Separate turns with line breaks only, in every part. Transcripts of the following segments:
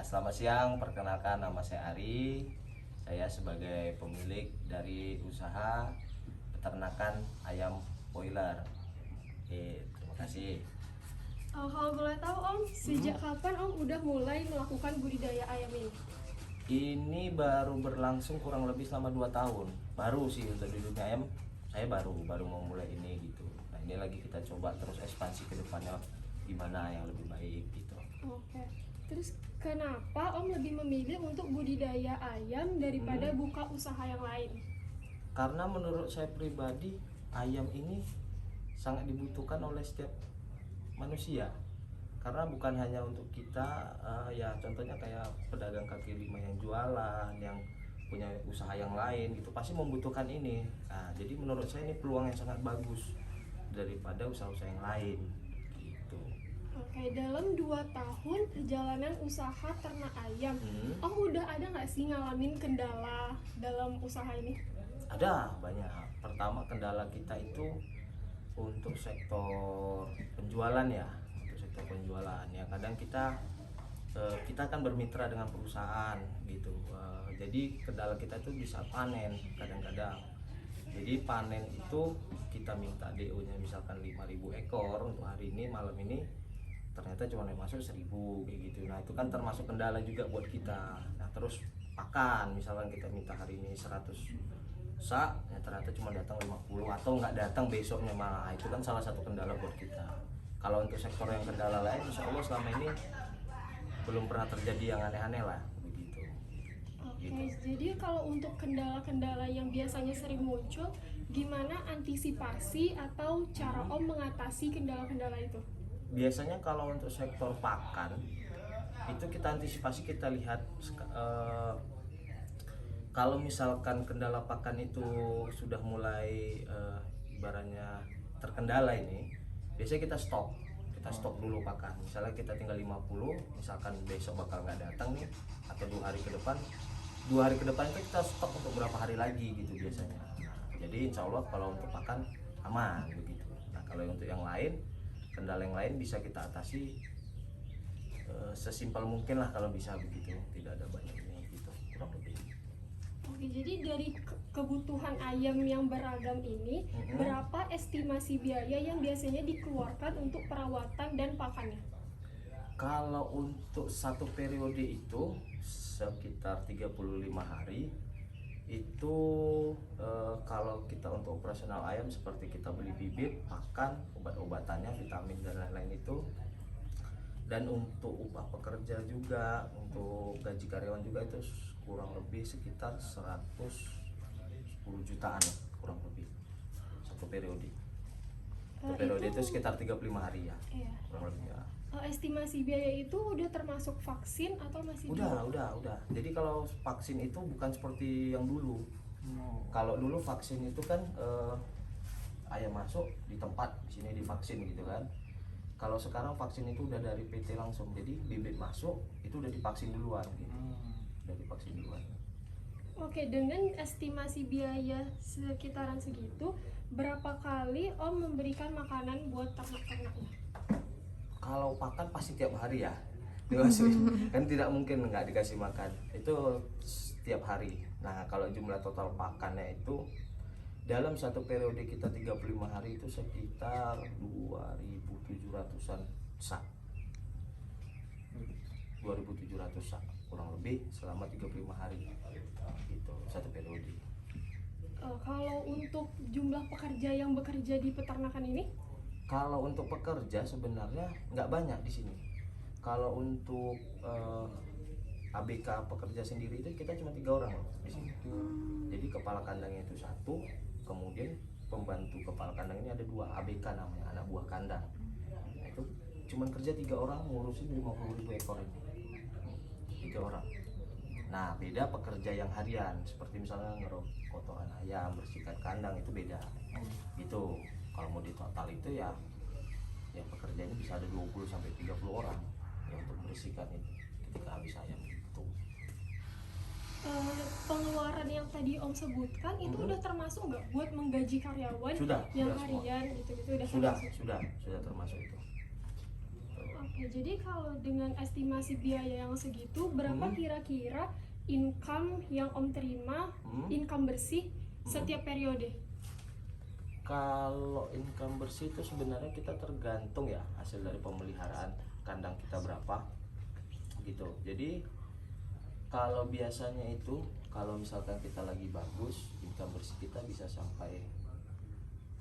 Selamat siang. Perkenalkan, nama saya Ari. Saya sebagai pemilik dari usaha peternakan ayam broiler. Terima kasih.
Kalau boleh tahu Om, sejak kapan Om udah mulai melakukan budidaya ayam ini?
Ini baru berlangsung kurang lebih selama 2 tahun. Baru sih untuk di dunia ayam, saya baru mau mulai ini gitu. Nah, ini lagi kita coba terus ekspansi ke depannya gimana yang lebih baik gitu.
Oke. Terus kenapa Om lebih memilih untuk budidaya ayam daripada buka usaha yang lain?
Karena menurut saya pribadi, ayam ini sangat dibutuhkan oleh setiap manusia. Karena bukan hanya untuk kita, ya contohnya kayak pedagang kaki lima yang jualan, yang punya usaha yang lain gitu, pasti membutuhkan ini. Nah, jadi menurut saya ini peluang yang sangat bagus daripada usaha-usaha yang lain gitu.
Oke, dalam 2 tahun perjalanan usaha ternak ayam, Om udah ada nggak sih ngalamin kendala dalam usaha ini?
Ada banyak. Pertama, kendala kita itu untuk sektor penjualan ya, untuk sektor penjualan ya, kadang kita kan bermitra dengan perusahaan gitu. Jadi kendala kita itu bisa panen kadang-kadang. Jadi panen itu kita minta DO-nya misalkan 5.000 ekor untuk hari ini, malam ini ternyata cuma masuk 1.000 kayak gitu. Nah, itu kan termasuk kendala juga buat kita. Nah, terus pakan, misalkan kita minta hari ini 100 sak, ya ternyata cuma datang 50 atau nggak datang besoknya malah. Itu kan salah satu kendala buat kita. Kalau untuk sektor yang kendala lain, insya Allah selama ini belum pernah terjadi yang aneh-aneh lah begitu.
Oke, jadi kalau untuk kendala-kendala yang biasanya sering muncul, gimana antisipasi atau cara Om mengatasi kendala-kendala itu?
Biasanya kalau untuk sektor pakan itu kita antisipasi, kita lihat kalau misalkan kendala pakan itu sudah mulai ibaratnya terkendala ini, biasanya kita stok dulu pakan. Misalnya kita tinggal 50, misalkan besok bakal nggak datang nih, atau 2 hari ke depan itu kita stok untuk berapa hari lagi gitu biasanya. Jadi insya Allah kalau untuk pakan aman begitu. Nah, kalau untuk yang lain, kendala yang lain bisa kita atasi sesimpel mungkin lah kalau bisa begitu, tidak ada banyak ini gitu kurang lebih.
Oke, jadi dari kebutuhan ayam yang beragam ini, berapa estimasi biaya yang biasanya dikeluarkan untuk perawatan dan pakannya?
Kalau untuk satu periode itu sekitar 35 hari. Itu kalau kita untuk operasional ayam seperti kita beli bibit, pakan, obat-obatannya, vitamin dan lain-lain itu, dan untuk upah pekerja juga, untuk gaji karyawan juga, itu kurang lebih sekitar 110 jutaan kurang lebih satu periode. Satu periode itu sekitar 35 hari ya.
Iya.
Kurang lebih ya.
Estimasi biaya itu udah termasuk vaksin atau masih
Udah. Jadi kalau vaksin itu bukan seperti yang dulu. Kalau dulu vaksin itu kan ayam masuk di tempat, di sini divaksin gitu kan. Kalau sekarang vaksin itu udah dari PT langsung, jadi bibit masuk itu udah divaksin duluan gitu. Udah divaksin duluan.
Oke, dengan estimasi biaya sekitaran segitu, berapa kali Om memberikan makanan buat ternak-ternaknya?
Kalau pakan pasti tiap hari ya. Kan tidak mungkin nggak dikasih makan. Itu setiap hari. Nah, kalau jumlah total pakannya itu dalam satu periode kita 35 hari itu sekitar 2.700-an sak. 2.700 sak kurang lebih selama 35 hari gitu, satu periode.
Kalau untuk jumlah pekerja yang bekerja di peternakan ini?
Kalau untuk pekerja sebenarnya nggak banyak di sini. Kalau untuk ABK pekerja sendiri itu kita cuma 3 orang loh di sini. Jadi kepala kandangnya itu 1, kemudian pembantu kepala kandang ini ada 2, ABK namanya, anak buah kandang. Nah, itu cuma kerja 3 orang ngurusin 50.000 ekor ini. 3 orang. Nah, beda pekerja yang harian, seperti misalnya ngerok kotoran ayam, bersihkan kandang, itu beda. Gitu. Kalau mau di total itu ya pekerjanya bisa ada 20 sampai 30 orang ya untuk membersihkan itu ketika habis ayam gitu.
Pengeluaran yang tadi Om sebutkan itu udah termasuk nggak buat menggaji karyawan
Sudah
yang
semua.
harian gitu-gitu udah
Sudah
termasuk?
termasuk itu.
Oke. Oke, jadi kalau dengan estimasi biaya yang segitu, berapa kira-kira income yang Om terima, income bersih setiap periode?
Kalau income bersih itu sebenarnya kita tergantung ya hasil dari pemeliharaan kandang kita berapa gitu. Jadi kalau biasanya itu kalau misalkan kita lagi bagus, income bersih kita bisa sampai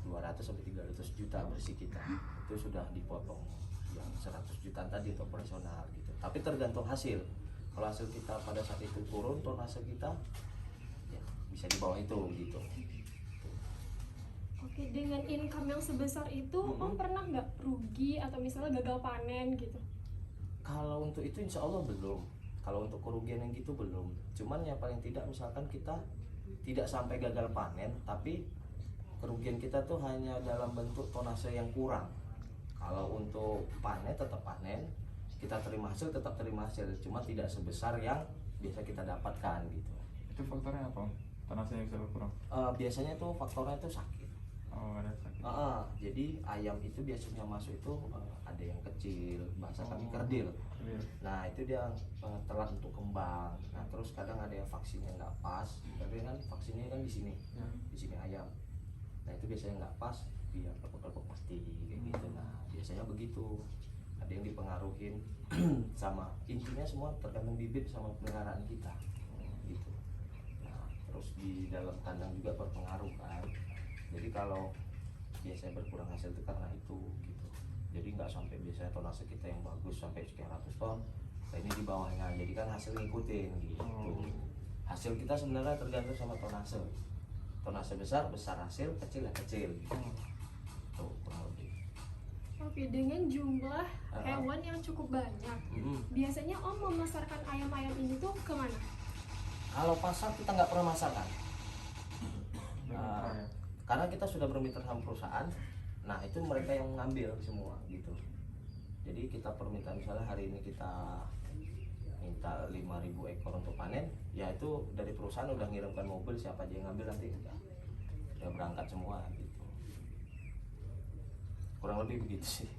200 sampai 300 juta bersih kita. Itu sudah dipotong yang 100 juta tadi untuk operasional gitu. Tapi tergantung hasil. Kalau hasil kita pada saat itu turun, tonase kita ya bisa di bawah itu gitu.
Oke, dengan income yang sebesar itu, Om pernah nggak rugi atau misalnya gagal panen gitu?
Kalau untuk itu insya Allah belum. Kalau untuk kerugian yang gitu belum. Cuman ya paling tidak misalkan kita tidak sampai gagal panen, tapi kerugian kita tuh hanya dalam bentuk tonase yang kurang. Kalau untuk panen tetap panen, kita terima hasil tetap terima hasil, cuma tidak sebesar yang biasa kita dapatkan gitu.
Itu faktornya apa? Tanahnya bisa berkurang?
Biasanya tuh faktornya tuh sakit.
Oh, ada sakit.
Jadi ayam itu biasanya masuk itu ada yang kecil, bahasa kami kerdil. Nah itu dia telat untuk kembang. Nah terus kadang ada yang vaksinnya nggak pas, tapi kan vaksinnya kan di sini ayam. Nah itu biasanya nggak pas, dia kelepek mati kayak gitu. Nah biasanya begitu. Ada yang dipengaruhin sama, intinya semua tergantung bibit sama pemeliharaan kita gitu. Nah terus di dalam kandang juga berpengaruh kan. Jadi kalau biasanya berkurang hasil itu karena itu gitu. Jadi nggak sampai biasanya tonase kita yang bagus sampai sekian ratus ton, nah ini di bawahnya. Jadi kan hasil ngikutin gitu. Hasil kita sebenarnya tergantung sama tonase. Tonase besar hasil, kecil ya kecil. Tuh kurang lebih.
Oke, dengan jumlah hewan yang cukup banyak, biasanya Om memasarkan ayam-ayam ini tuh kemana?
Kalau pasar kita nggak pernah masarkan. Karena kita sudah bermitra sama perusahaan, nah itu mereka yang mengambil semua gitu. Jadi kita permintaan misalnya hari ini kita minta 5.000 ekor untuk panen, ya itu dari perusahaan udah ngirimkan mobil, siapa aja yang ngambil nanti udah berangkat semua gitu. Kurang lebih begitu sih.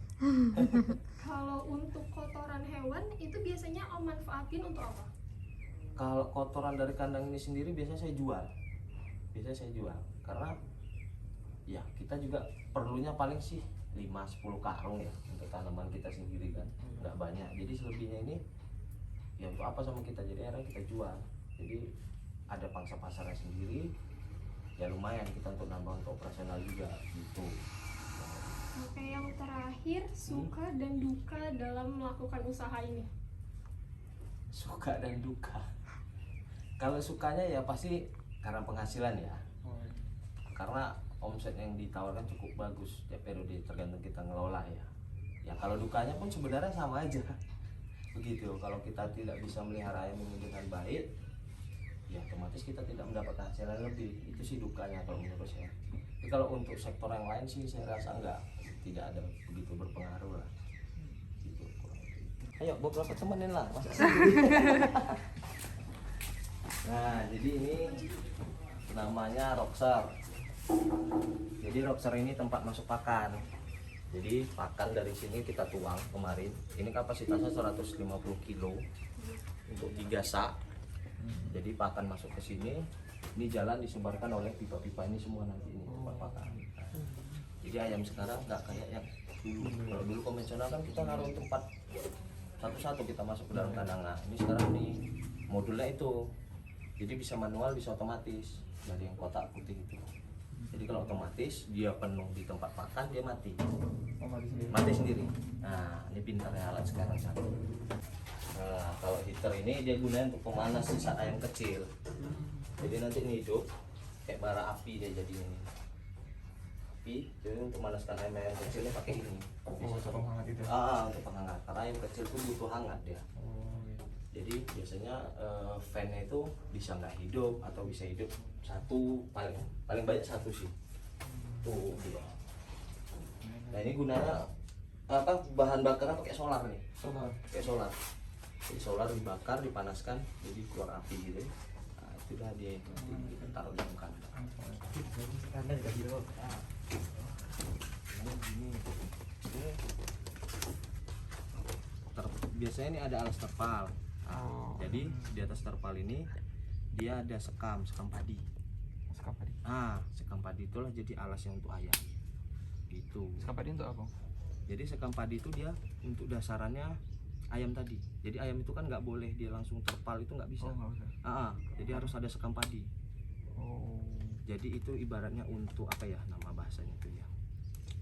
Kalau untuk kotoran hewan itu biasanya Om manfaatin untuk apa?
Kalau kotoran dari kandang ini sendiri biasanya saya jual. Karena ya kita juga perlunya paling sih 5-10 karung ya untuk tanaman kita sendiri kan, nggak banyak. Jadi selebihnya ini ya untuk apa sama kita, jadi akhirnya kita jual. Jadi ada pangsa pasarnya sendiri, ya lumayan kita untuk nambah untuk operasional juga gitu.
Oke, yang terakhir, suka dan duka dalam melakukan usaha ini.
Suka dan duka. Kalau sukanya ya pasti karena penghasilan ya. Karena omset yang ditawarkan cukup bagus tiap periode, tergantung kita ngelola ya. Ya kalau dukanya pun sebenarnya sama aja. Begitu. Kalau kita tidak bisa melihara ayam ini dengan baik, ya otomatis kita tidak mendapatkan hasil lebih. Itu sih dukanya kalau menurut saya. Tapi kalau untuk sektor yang lain sih saya rasa tidak ada begitu berpengaruh lah. Gitu, kurang lebih. Ayo beberapa temenin lah, masa sendiri. Nah, jadi ini namanya Roxer. Jadi Roxer ini tempat masuk pakan. Jadi pakan dari sini kita tuang kemarin. Ini kapasitasnya 150 kilo untuk 3 sak. Jadi pakan masuk ke sini. Ini jalan disebarkan oleh pipa-pipa ini semua nanti ini tempat pakan. Jadi ayam sekarang nggak kayak yang dulu. Kalau dulu konvensional kan kita naruh tempat satu-satu kita masuk ke dalam kandang. Nah, ini sekarang di modulnya itu. Jadi bisa manual, bisa otomatis dari yang kotak putih itu. Jadi kalau otomatis dia penuh di tempat makan dia mati. Mati sendiri. Nah, ini pintarnya alat sekarang satu. Nah, kalau heater ini dia gunain untuk pemanas sisa ayam kecil. Jadi nanti ini hidup kayak bara api dia jadi ini. Api, jadi untuk memanaskan ayam kecilnya pakai ini.
Untuk penghangat itu.
Untuk penghangat. Karena ayam kecil tuh butuh hangat dia. Jadi biasanya fan-nya itu bisa nggak hidup atau bisa hidup satu, paling banyak satu sih. Tuh dia. Nah ini gunanya bahan bakarnya pakai solar nih. Pakai solar. Jadi solar dibakar, dipanaskan, jadi keluar api gitu. Nah itulah dia taruh di kandang. Kandang juga gitu. Ini gini. biasanya ini ada alas terpal. Nah,
Oh.
jadi di atas terpal ini dia ada sekam padi.
Sekam padi.
Sekam padi itulah jadi alasnya untuk ayam. Gitu.
Sekam padi untuk apa?
Jadi sekam padi itu dia untuk dasarannya ayam tadi. Jadi ayam itu kan nggak boleh dia langsung terpal, itu nggak bisa.
Oh, nggak usah.
Jadi harus ada sekam padi.
Oh.
Jadi itu ibaratnya untuk apa ya nama bahasanya itu ya,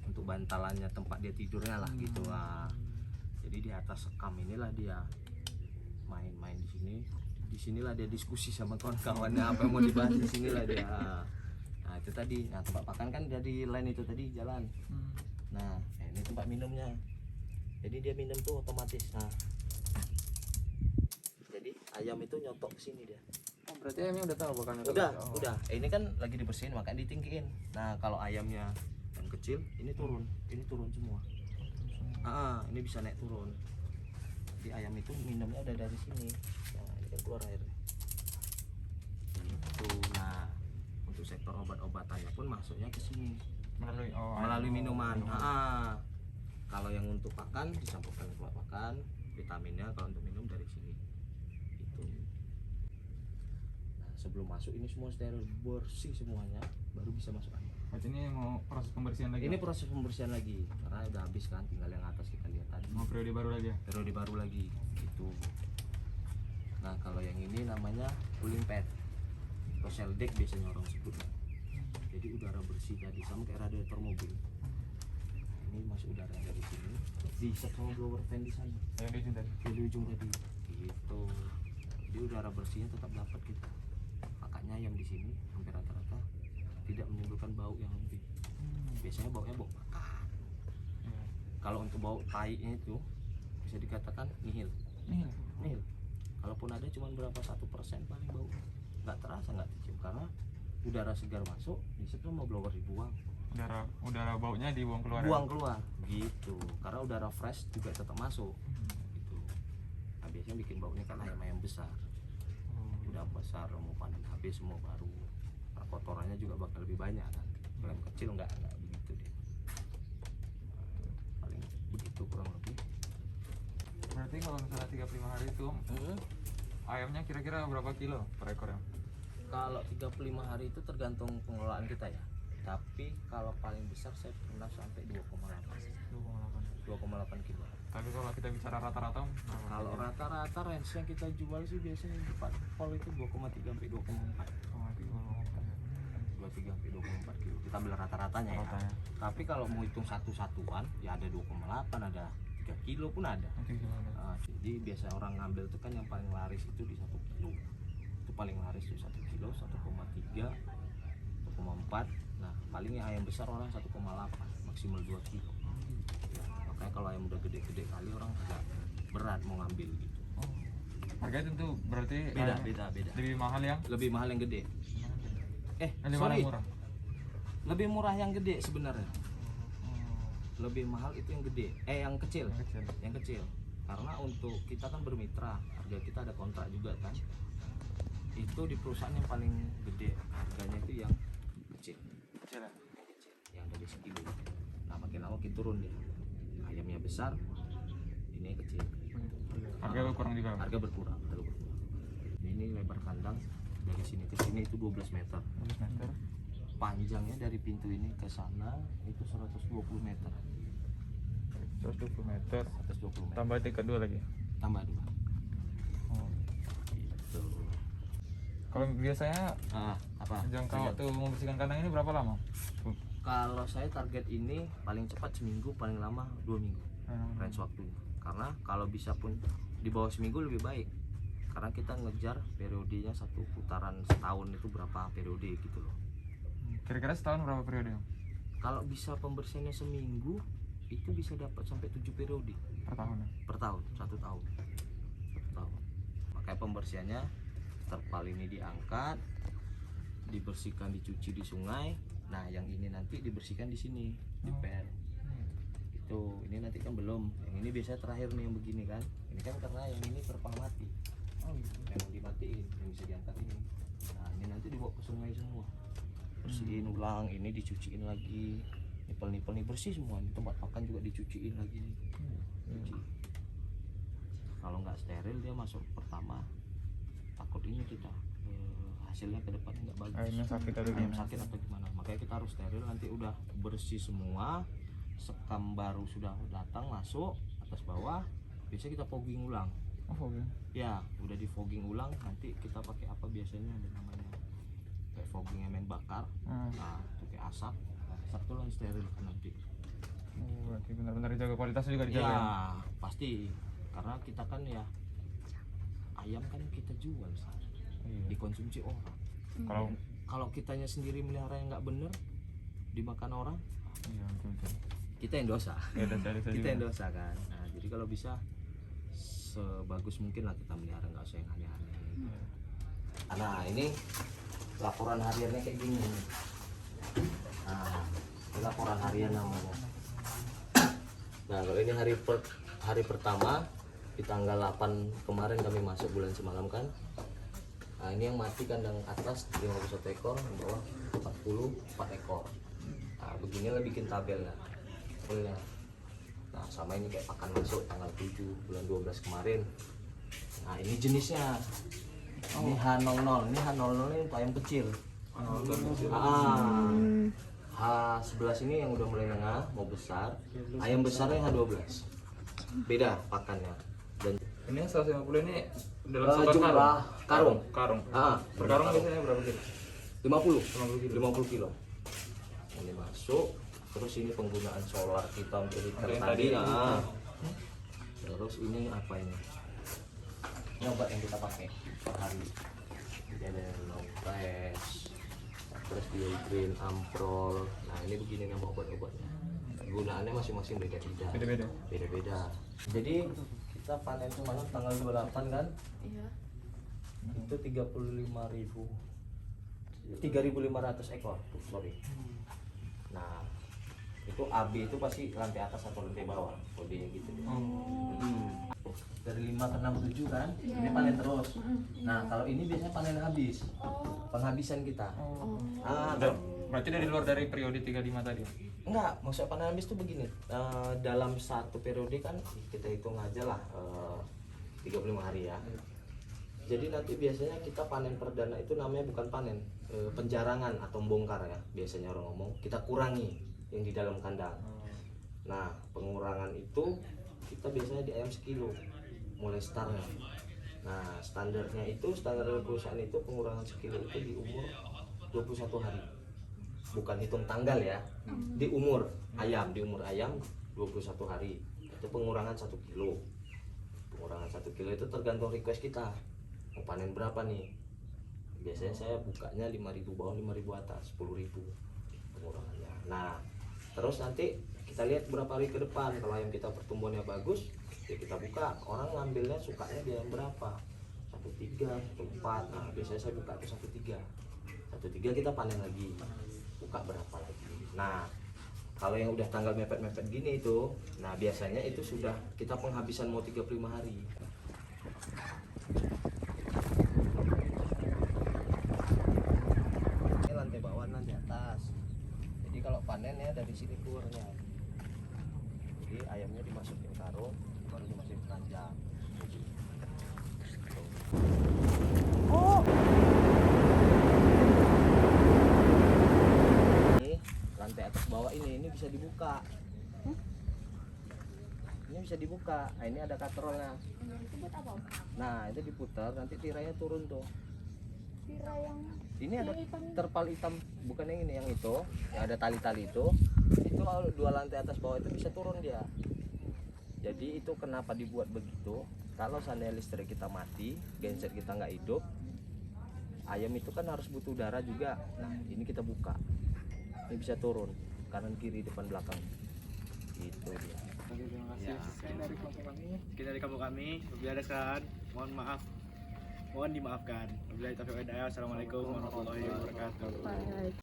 untuk bantalannya tempat dia tidurnya lah gitu lah. Jadi di atas sekam inilah dia main-main di sini. Di sinilah dia diskusi sama kawan-kawannya apa yang mau dibahas, di sinilah dia. Nah itu tadi, nah tempat makan kan dari lain itu tadi jalan. Nah ini tempat minumnya. Jadi dia minum tuh otomatis. Nah jadi ayam itu nyotok ke sini dia.
Oh, berarti ayamnya udah tahu bakal nyotok.
Udah. Ini kan lagi dibersihin makanya ditinggiin. Nah kalau ayamnya yang kecil ini turun semua. Ini bisa naik turun. Jadi ayam itu minumnya udah dari sini. Nah ini kan keluar air. Itu. Nah untuk sektor obat-obatannya pun masuknya ke sini melalui minuman. Kalau yang untuk pakan dicampurkan ke tempat pakan, vitaminnya kalau untuk minum dari sini. Itu. Nah sebelum masuk ini semua steril bersih semuanya, baru bisa masuk ayam.
Berarti ini mau proses pembersihan lagi?
Ini proses pembersihan lagi karena udah habis kan, tinggal yang atas kita lihat tadi.
Mau periode baru lagi ya?
Periode baru lagi gitu. Nah kalau yang ini namanya cooling pad atau shell deck biasanya orang sebutnya. Jadi udara bersih tadi sama kayak radiator mobil. Ini masuk udara dari sini diisap sama blower fan di sana.
Yang di ujung tadi?
Di ujung tadi gitu. Jadi udara bersihnya tetap dapat kita. Makanya ayam di sini hampir rata-rata tidak menimbulkan bau yang lebih. Biasanya baunya bau makan. Kalau untuk bau tainya itu bisa dikatakan nihil. Kalaupun ada cuma berapa 1% paling bau, nggak terasa, nggak tercium karena udara segar masuk diisap sama blower dibuang.
Udara baunya dibuang keluar.
Keluar gitu. Karena udara fresh juga tetap masuk. Gitu. Nah, biasanya bikin baunya kan ayam-ayam besar. Udah besar mau panen habis semua baru. Nah, kotorannya juga bakal lebih banyak kan. Kalau yang kecil nggak begitu deh. Paling begitu kurang lebih.
Berarti kalau misalnya 35 hari itu ayamnya kira-kira berapa kilo per ekor ya?
Kalau 35 hari itu tergantung pengelolaan kita ya. Tapi kalau paling besar saya pernah sampai 2,8 kilo.
Tapi kalau kita bicara rata-rata,
Kalau rata-rata range yang kita jual sih biasanya di pol itu 2,3 sampai 2,4. 23 sampai 24 kilo. Kita ambil rata-ratanya ya.
Ratanya.
Tapi kalau mau hitung satu-satuan ya ada 2,8, ada 3 kilo pun ada. Jadi biasa orang ngambil itu kan yang paling laris itu di 1 kilo. Itu paling laris itu 1 kilo, 1,3, 1,4. Nah paling yang ayam besar orang 1,8, maksimal 2 kilo. Ya, makanya kalau ayam udah gede-gede kali orang agak berat mau ngambil gitu.
Harganya tentu berarti
Beda.
lebih mahal yang
Lebih mahal yang gede.
lebih
Sorry.
murah.
Lebih murah yang gede sebenarnya. Lebih mahal itu yang gede. Yang kecil. Yang kecil. Karena untuk kita kan bermitra, harga kita ada kontrak juga kan. Itu di perusahaan yang paling gede harganya itu yang kecil. Yang dari sekilo. Nah makin lama makin turun dia. Ayamnya besar, ini kecil.
Harga berkurang juga.
Harga berkurang. Ini lebar kandang dari sini ke sini itu 12 meter.
12 meter.
Panjangnya dari pintu ini ke sana itu 120 meter.
120 meter.
120 meter.
Tambah tingkat 2 lagi.
Tambah 2.
Oh.
Gitu.
Kalau biasanya
Apa?
jangka waktu membersihkan kandang ini berapa lama?
Kalau saya target ini paling cepat seminggu, paling lama 2 minggu. Range waktunya. Karena kalau bisa pun di bawah seminggu lebih baik. Karena kita ngejar periodenya satu putaran setahun itu berapa periode gitu loh.
Kira-kira setahun berapa periode?
Kalau bisa pembersihannya seminggu itu bisa dapat sampai 7 periode
Per tahun ya?
per tahun, 1 tahun. 1 tahun. Makanya pembersihannya terpal ini diangkat, dibersihkan, dicuci di sungai. Nah, yang ini nanti dibersihkan di sini, di pen. Itu, ini nanti kan belum. Yang ini biasanya terakhir nih yang begini kan. Ini kan karena yang ini terpal mati. Memang dimatiin, yang bisa diangkat ini. Nah, ini nanti dibawa ke sungai semua. Bersihin ulang, ini dicuciin lagi. Nipel-nipel nih bersih semua. Ini tempat makan juga dicuciin lagi nih. Cuci. Kalau nggak steril dia masuk pertama, takut ini kita hasilnya ke depan nggak bagus.
Ayamnya sakit atau
Ayam
gimana?
sakit atau gimana? Makanya kita harus steril. Nanti udah bersih semua, sekam baru sudah datang masuk atas bawah, biasanya kita fogging ulang.
Oh, oke.
Ya, udah di fogging ulang, nanti kita pakai apa biasanya ada namanya kayak fogging main bakar. Nah, pakai asap. Asap tuh yang steril nanti.
Oh, berarti benar-benar dijaga, kualitasnya juga dijaga.
Ya, pasti. Karena kita kan ya ayam kan kita jual, Sar.
Iya.
Dikonsumsi orang. Kalau kitanya sendiri melihara yang nggak bener, dimakan orang,
Iya, betul.
kita yang dosa.
Ya, dosa
Kita
juga.
yang dosa kan. Nah, jadi kalau bisa sebagus mungkin lah kita melihara, nggak usah yang aneh-aneh. Nah, ini laporan hariannya kayak gini. Nah, ini laporan harian namanya. Nah, kalau ini hari pertama di tanggal 8 kemarin kami masuk bulan semalam kan. Nah, ini yang mati kandang atas 51 ekor, yang bawah 44 ekor. Nah, beginilah bikin tabel lah. Fullnya. Nah, sama ini kayak pakan masuk tanggal 7 bulan 12 kemarin. Nah, ini jenisnya. Ini H00. Ini H00 ini untuk ayam kecil. H11 ini yang udah mulai nengah, mau besar. Ayam besarnya H12. Beda pakannya. Dan
Ini yang 150 ini dalam
jumlah karung.
Karung.
Per
Karung biasanya berapa kilo?
50 kilo. Ini masuk. Terus ini penggunaan solar kita untuk heater
Yang
tadi.
tadi.
Terus ini apa ini? Ini obat yang kita pakai per hari. Jadi ada Lopres, terus Diodrin, Amprol. Nah, ini begini nama obat-obatnya. Gunaannya masing-masing beda-beda. Beda-beda. Jadi kita panen semalam tanggal 28 kan?
Iya.
Itu 3.500 ekor. Sorry. Nah, itu AB itu pasti lantai atas atau lantai bawah, kodenya gitu. Dari 5 ke 6 7 kan, ini panen terus. Nah, kalau ini biasanya panen habis, penghabisan kita.
Berarti dari luar dari periode 35 tadi.
Enggak, maksudnya panen habis tuh begini. Dalam satu periode kan kita hitung aja lah 35 hari ya. Jadi nanti biasanya kita panen perdana itu namanya bukan panen, penjarangan atau bongkar ya. Biasanya orang ngomong, kita kurangi yang di dalam kandang. Nah, pengurangan itu kita biasanya di ayam sekilo mulai startnya. Nah, standarnya itu, standar dari perusahaan itu pengurangan sekilo itu di umur 21 hari. Bukan hitung tanggal ya. Di umur ayam 21 hari. Itu pengurangan 1 kilo. Pengurangan 1 kilo itu tergantung request kita. Mau panen berapa nih? Biasanya saya bukanya 5.000 bawah, 5.000 atas, 10.000 pengurangannya. Nah, terus nanti kita lihat berapa hari ke depan. Kalau ayam kita pertumbuhannya bagus, ya kita buka. Orang ngambilnya sukanya di ayam berapa? 1.3, 1.4. Nah, biasanya saya buka ke 1.3. 1.3 kita panen lagi. Buka berapa lagi. Nah, kalau yang udah tanggal mepet-mepet gini itu, nah biasanya itu sudah kita penghabisan mau 35 hari. Ini lantai bawah, lantai atas. Jadi kalau panen ya dari sini keluarnya. Jadi ayamnya dimasukin karung, baru dimasukin keranjang. Ini lantai atas bawah ini bisa dibuka. Ini bisa dibuka. Nah, ini ada katrolnya.
Itu buat apa?
Nah, itu diputar, nanti tirainya turun tuh.
Tirai yang
Ini ada terpal hitam, bukan yang ini, yang itu, yang ada tali-tali itu kalau 2 lantai atas bawah itu bisa turun dia. Jadi itu kenapa dibuat begitu? Kalau seandainya listrik kita mati, genset kita nggak hidup, ayam itu kan harus butuh udara juga. Nah, ini kita buka, ini bisa turun kanan kiri depan belakang. Gitu dia.
Terima kasih.
Ya.
Sekian dari kelompok kami.
Sekian dari kampung kami, wabillahi adzakan, mohon maaf, mohon dimaafkan. Wabillahi taufiq wal hidayah. Assalamualaikum warahmatullahi wabarakatuh.